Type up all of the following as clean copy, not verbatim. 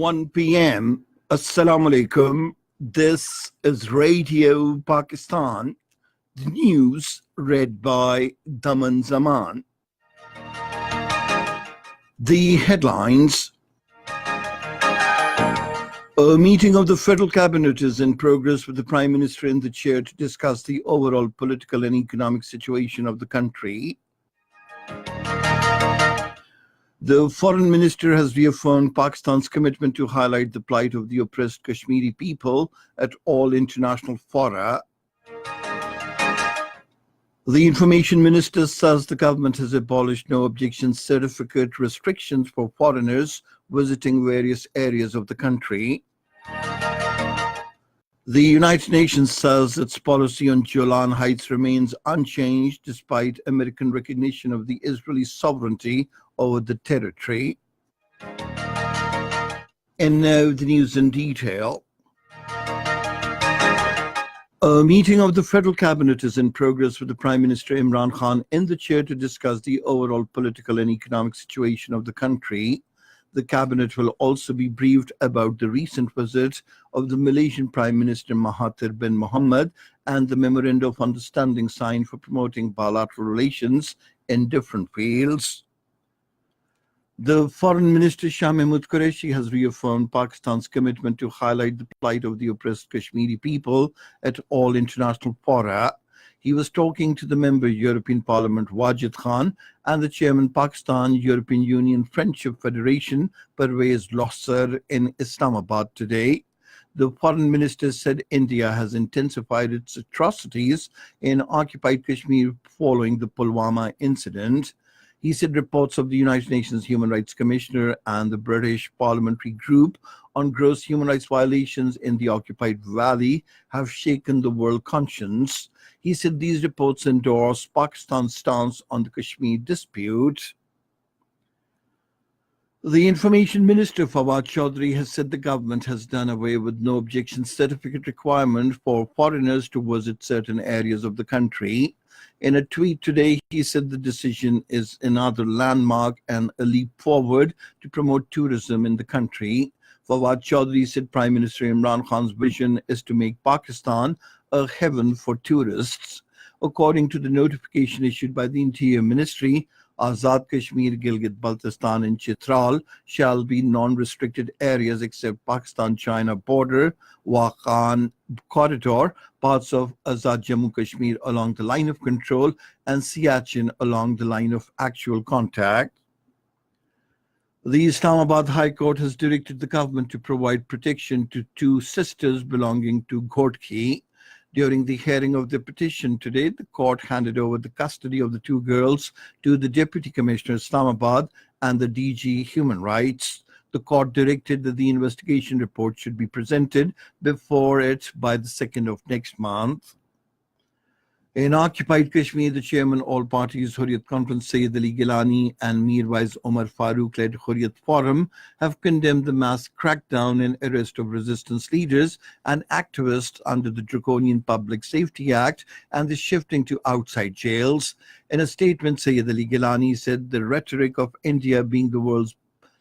1 p.m. Assalamu alaikum. This is Radio Pakistan. The news read by Daman Zaman. The headlines. A meeting of the Federal Cabinet is in progress with the Prime Minister in the chair to discuss the overall political and economic situation of the country. The Foreign Minister has reaffirmed Pakistan's commitment to highlight the plight of the oppressed Kashmiri people at all international fora. The Information Minister says the government has abolished no objection certificate restrictions for foreigners visiting various areas of the country. The United Nations says its policy on Golan Heights remains unchanged despite American recognition of the Israeli sovereignty over the territory. And now the news in detail. A meeting of the Federal Cabinet is in progress with the Prime Minister Imran Khan in the chair to discuss the overall political and economic situation of the country. The Cabinet will also be briefed about the recent visit of the Malaysian Prime Minister Mahathir bin Mohamad and the Memorandum of Understanding signed for promoting bilateral relations in different fields. The Foreign Minister Shah Mahmood Qureshi has reaffirmed Pakistan's commitment to highlight the plight of the oppressed Kashmiri people at all international fora. He was talking to the member European Parliament Wajid Khan and the chairman Pakistan European Union Friendship Federation Parvez Lohsar in Islamabad today. The foreign minister said India has intensified its atrocities in occupied Kashmir following the Pulwama incident. He said reports of the United Nations Human Rights Commissioner and the British Parliamentary Group on gross human rights violations in the occupied valley have shaken the world conscience. He said these reports endorse Pakistan's stance on the Kashmir dispute. The Information Minister Fawad Chaudhry has said the government has done away with no objection certificate requirement for foreigners to visit certain areas of the country. In a tweet today, he said the decision is another landmark and a leap forward to promote tourism in the country. Fawad Chaudhry said Prime Minister Imran Khan's vision is to make Pakistan a heaven for tourists. According to the notification issued by the Interior Ministry, Azad Kashmir, Gilgit-Baltistan and Chitral shall be non-restricted areas except Pakistan-China border, Wakhan corridor, parts of Azad Jammu Kashmir along the line of control, and Siachen along the line of actual contact. The Islamabad High Court has directed the government to provide protection to two sisters belonging to Ghodki. During the hearing of the petition today, the court handed over the custody of the two girls to the Deputy Commissioner Islamabad and the DG Human Rights. The court directed that the investigation report should be presented before it by the 2nd of next month. In occupied Kashmir, the chairman all parties Hurriyat Conference Sayyid Ali Gilani and Mirwais Omar Farooq-led Hurriyat Forum have condemned the mass crackdown and arrest of resistance leaders and activists under the Draconian Public Safety Act and the shifting to outside jails. In a statement, Sayyid Ali Gilani said the rhetoric of India being the world's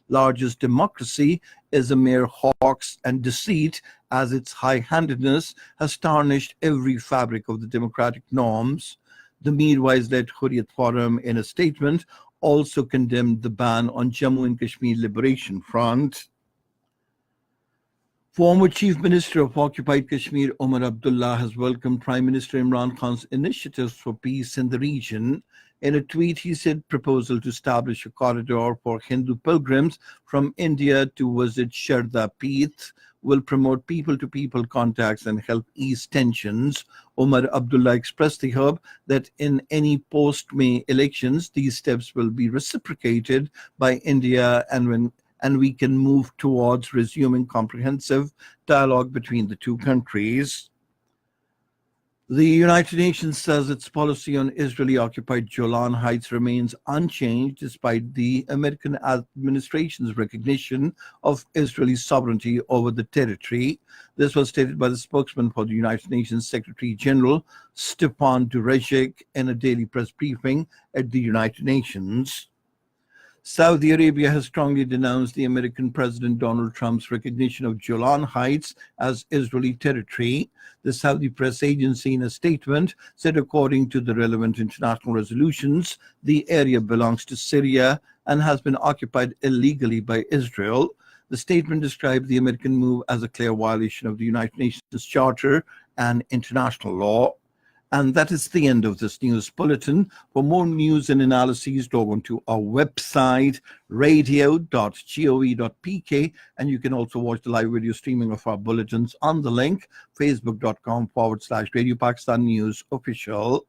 largest democracy is a mere hoax and deceit, as its high-handedness has tarnished every fabric of the democratic norms. The Mirwais-led Hurriyat Forum, in a statement, also condemned the ban on Jammu and Kashmir Liberation Front. Former Chief Minister of Occupied Kashmir Omar Abdullah has welcomed Prime Minister Imran Khan's initiatives for peace in the region. In a tweet, he said proposal to establish a corridor for Hindu pilgrims from India to visit Sharda Peeth will promote people-to-people contacts and help ease tensions. Omar Abdullah expressed the hope that in any post-May elections, these steps will be reciprocated by India and we can move towards resuming comprehensive dialogue between the two countries. The United Nations says its policy on Israeli-occupied Golan Heights remains unchanged despite the American administration's recognition of Israeli sovereignty over the territory. This was stated by the spokesman for the United Nations Secretary General, Stefan Dujarric, in a daily press briefing at the United Nations. Saudi Arabia has strongly denounced the American President Donald Trump's recognition of Golan Heights as Israeli territory. The Saudi press agency, in a statement, said according to the relevant international resolutions, the area belongs to Syria and has been occupied illegally by Israel. The statement described the American move as a clear violation of the United Nations Charter and international law. And that is the end of this news bulletin. For more news and analyses, log on to our website, radio.gov.pk, and you can also watch the live video streaming of our bulletins on the link, facebook.com/Radio Pakistan News Official.